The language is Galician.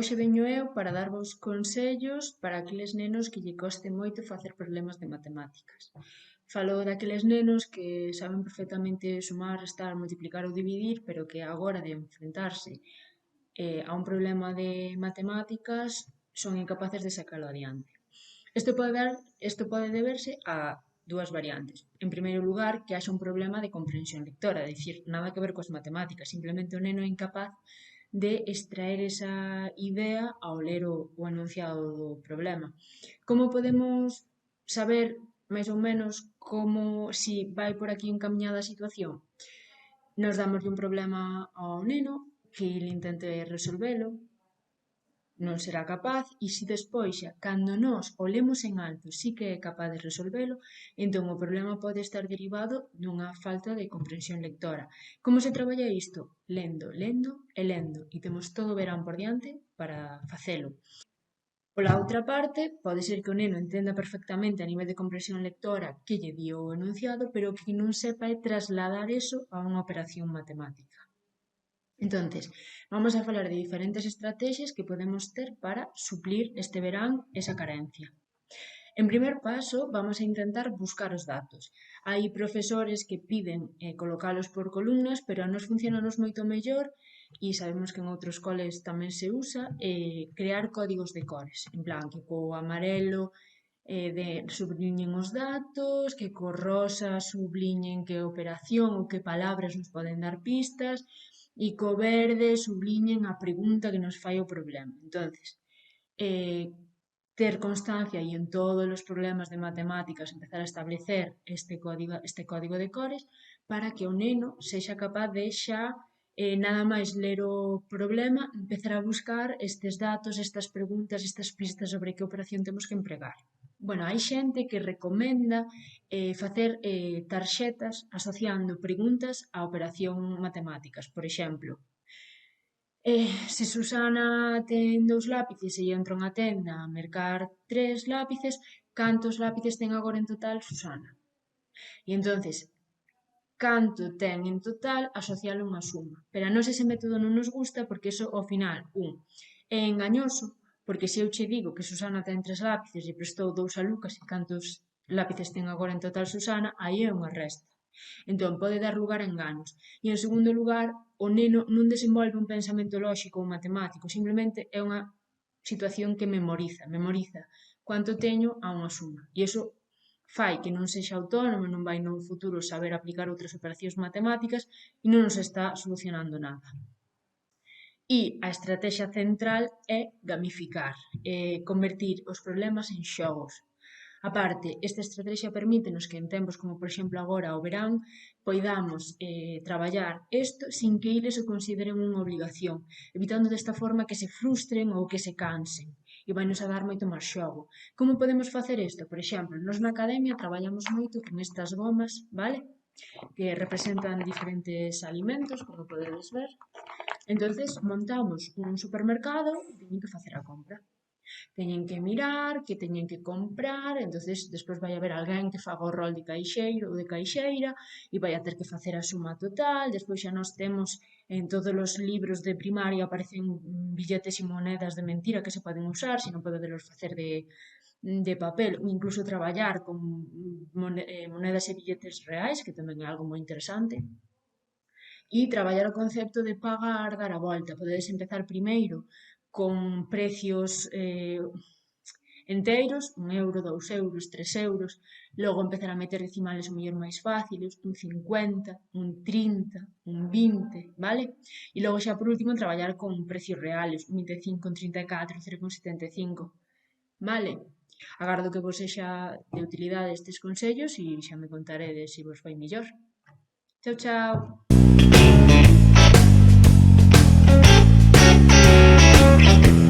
Hoxe veño eu para darvos consellos para aqueles nenos que lle coste moito facer problemas de matemáticas. Falo daqueles nenos que saben perfectamente sumar, restar, multiplicar ou dividir, pero que á hora de enfrentarse a un problema de matemáticas son incapaces de sacalo adiante. Isto pode deberse a dúas variantes. En primeiro lugar, que haxa un problema de comprensión lectora, é dicir, nada que ver coas matemáticas, simplemente o neno é incapaz de extraer esa idea ao ler o enunciado do problema. Como podemos saber máis ou menos como si vai por aquí encamiñada a situación? Nos damoslle un problema ao neno, que ele intente resolvelo, non será capaz, e se despois, cando nós o lemos en alto, sí que é capaz de resolvelo, entón o problema pode estar derivado dunha falta de comprensión lectora. Como se traballa isto? Lendo, lendo e lendo, e temos todo o verán por diante para facelo. Pola outra parte, pode ser que o neno entenda perfectamente a nivel de comprensión lectora que lle di o enunciado, pero que non sepa trasladar eso a unha operación matemática. Entonces, vamos a falar de diferentes estrategias que podemos ter para suplir este verán esa carencia. En primer paso, vamos a intentar buscar os datos. Hai profesores que piden colocalos por columnas, pero a nos funcionanos moito mellor, e sabemos que en outros coles tamén se usa, crear códigos de cores. En plan, que co amarelo subliñen os datos, que co rosa subliñen que operación ou que palabras nos poden dar pistas, e co verde subliñen a pregunta que nos fai o problema. Entonces, ter constancia e en todos os problemas de matemáticas empezar a establecer este código de cores para que o neno sexa capaz de xa nada máis ler o problema, empezar a buscar estes datos, estas preguntas, estas pistas sobre que operación temos que empregar. Bueno, hai xente que recomenda facer tarxetas asociando preguntas a operación matemáticas. Por exemplo, se Susana ten 2 lápices e entra a unha tenda a mercar 3 lápices, cantos lápices ten agora en total Susana? E entonces, canto ten en total asocialo a unha suma. Pero a nós ese método non nos gusta porque iso ao final, é engañoso, porque se eu che digo que Susana ten 3 lápices e prestou 2 a Lucas e cantos lápices ten agora en total Susana, aí é unha resta. Entón, pode dar lugar a enganos. E, en segundo lugar, o neno non desenvolve un pensamento lóxico ou matemático, simplemente é unha situación que memoriza cuánto teño a unha suma. E iso fai que non sexa autónomo, non vai no futuro saber aplicar outras operacións matemáticas e non nos está solucionando nada. E a estrategia central é gamificar, convertir os problemas en xogos. A parte, esta estrategia permítenos que en tempos como, por exemplo, agora o verán, poidamos traballar isto sin que eles o consideren unha obligación, evitando desta forma que se frustren ou que se cansen. E vai nos a dar moito máis xogo. Como podemos facer isto? Por exemplo, nós na academia traballamos moito con estas gomas, vale? Que representan diferentes alimentos, como podedes ver. Entonces, montamos un supermercado e teñen que facer a compra. Teñen que mirar, que teñen que comprar, entonces despois vai haber alguén que faga o rol de caixeiro ou de caixeira e vai a ter que facer a suma total. Despois xa nós temos en todos os libros de primaria aparecen billetes e monedas de mentira que se poden usar, se non podedelos facer de papel ou incluso traballar con monedas e billetes reais, que tamén é algo moi interesante. E traballar o concepto de pagar, dar a volta. Podedes empezar primeiro con precios enteiros, 1 euro, 2 euros, 3 euros, logo empezar a meter decimales o mellor máis fáciles, un 50, un 30, un 20, vale? E logo xa por último traballar con precios reales, un 25, un 34, 0,75, vale? Agardo que vos sexa de utilidade estes consellos e xa me contaredes se vos vai mellor. Chao, chao!